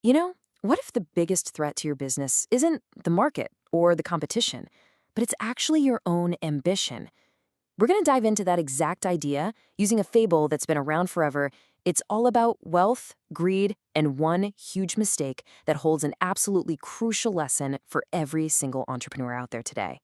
You know, what if the biggest threat to your business isn't the market or the competition, but it's actually your own ambition? We're going to dive into that exact idea using a fable that's been around forever. It's all about wealth, greed, and one huge mistake that holds an absolutely crucial lesson for every single entrepreneur out there today.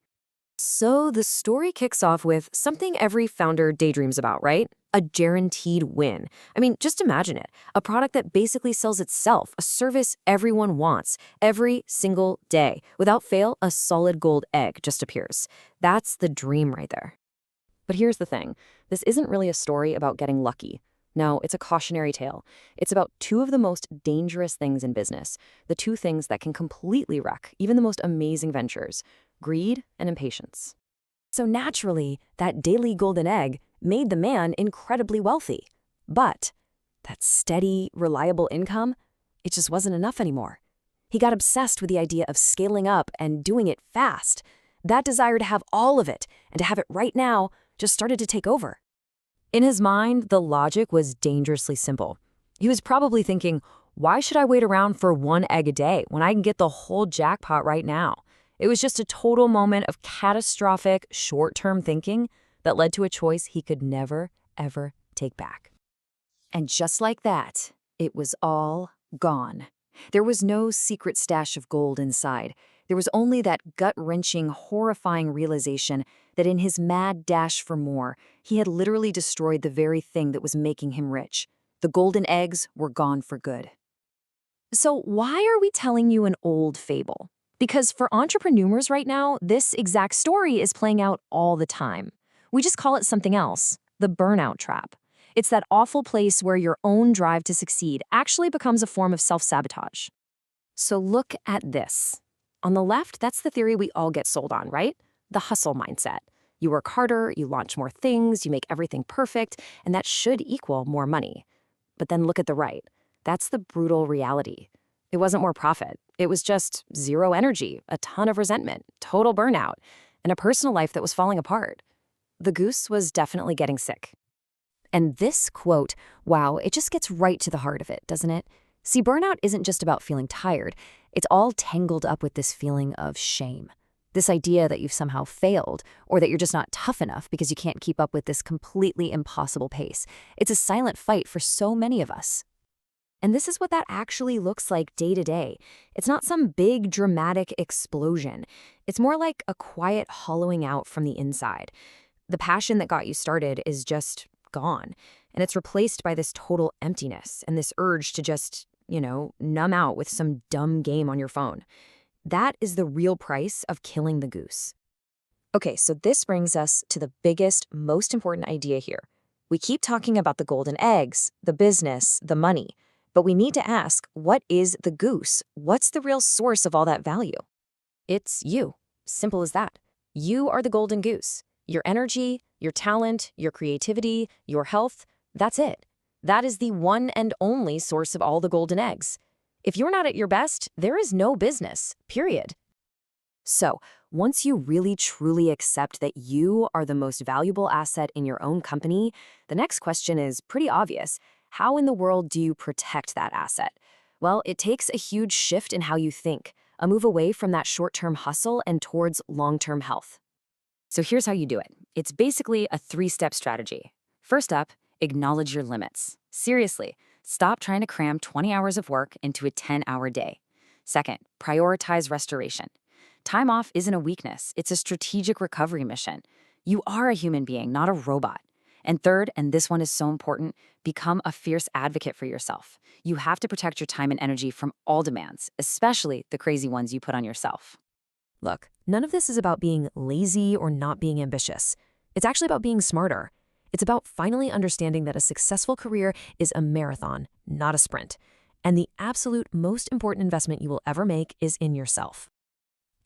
So the story kicks off with something every founder daydreams about, right? A guaranteed win. I mean, just imagine it. A product that basically sells itself, a service everyone wants every single day. Without fail, a solid gold egg just appears. That's the dream right there. But here's the thing. This isn't really a story about getting lucky. No, it's a cautionary tale. It's about two of the most dangerous things in business, the two things that can completely wreck even the most amazing ventures: greed and impatience. So naturally, that daily golden egg made the man incredibly wealthy. But that steady, reliable income, it just wasn't enough anymore. He got obsessed with the idea of scaling up and doing it fast. That desire to have all of it and to have it right now just started to take over. In his mind, the logic was dangerously simple. He was probably thinking, why should I wait around for one egg a day when I can get the whole jackpot right now? It was just a total moment of catastrophic short-term thinking that led to a choice he could never, ever take back. And just like that, it was all gone. There was no secret stash of gold inside. There was only that gut-wrenching, horrifying realization that in his mad dash for more, he had literally destroyed the very thing that was making him rich. The golden eggs were gone for good. So why are we telling you an old fable? Because for entrepreneurs right now, this exact story is playing out all the time. We just call it something else: the burnout trap. It's that awful place where your own drive to succeed actually becomes a form of self-sabotage. So look at this. On the left, that's the theory we all get sold on, right? The hustle mindset. You work harder, you launch more things, you make everything perfect, and that should equal more money. But then look at the right. That's the brutal reality. It wasn't more profit. It was just zero energy, a ton of resentment, total burnout, and a personal life that was falling apart. The goose was definitely getting sick. And this quote, wow, it just gets right to the heart of it, doesn't it? See, burnout isn't just about feeling tired. It's all tangled up with this feeling of shame. This idea that you've somehow failed, or that you're just not tough enough because you can't keep up with this completely impossible pace. It's a silent fight for so many of us. And this is what that actually looks like day to day. It's not some big dramatic explosion. It's more like a quiet hollowing out from the inside. The passion that got you started is just gone, and it's replaced by this total emptiness and this urge to just, numb out with some dumb game on your phone. That is the real price of killing the goose. Okay, so this brings us to the biggest, most important idea here. We keep talking about the golden eggs, the business, the money, but we need to ask, what is the goose? What's the real source of all that value? It's you. Simple as that. You are the golden goose. Your energy, your talent, your creativity, your health, that's it. That is the one and only source of all the golden eggs. If you're not at your best, there is no business, period. So, once you really truly accept that you are the most valuable asset in your own company, the next question is pretty obvious. How in the world do you protect that asset? Well, it takes a huge shift in how you think, a move away from that short-term hustle and towards long-term health. So here's how you do it. It's basically a 3-step strategy. First up, acknowledge your limits. Seriously, stop trying to cram 20 hours of work into a 10-hour day. Second, prioritize restoration. Time off isn't a weakness, it's a strategic recovery mission. You are a human being, not a robot. And third, and this one is so important, become a fierce advocate for yourself. You have to protect your time and energy from all demands, especially the crazy ones you put on yourself. Look, none of this is about being lazy or not being ambitious. It's actually about being smarter. It's about finally understanding that a successful career is a marathon, not a sprint. And the absolute most important investment you will ever make is in yourself.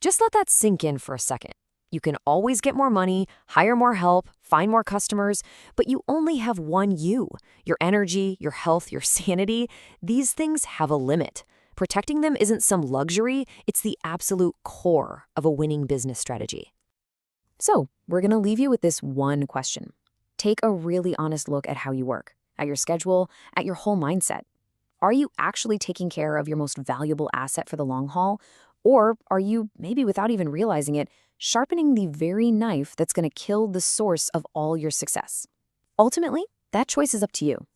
Just let that sink in for a second. You can always get more money, hire more help, find more customers, but you only have one you. Your energy, your health, your sanity, these things have a limit. Protecting them isn't some luxury, it's the absolute core of a winning business strategy. So, we're going to leave you with this one question. Take a really honest look at how you work, at your schedule, at your whole mindset. Are you actually taking care of your most valuable asset for the long haul? Or are you, maybe without even realizing it, sharpening the very knife that's going to kill the source of all your success? Ultimately, that choice is up to you.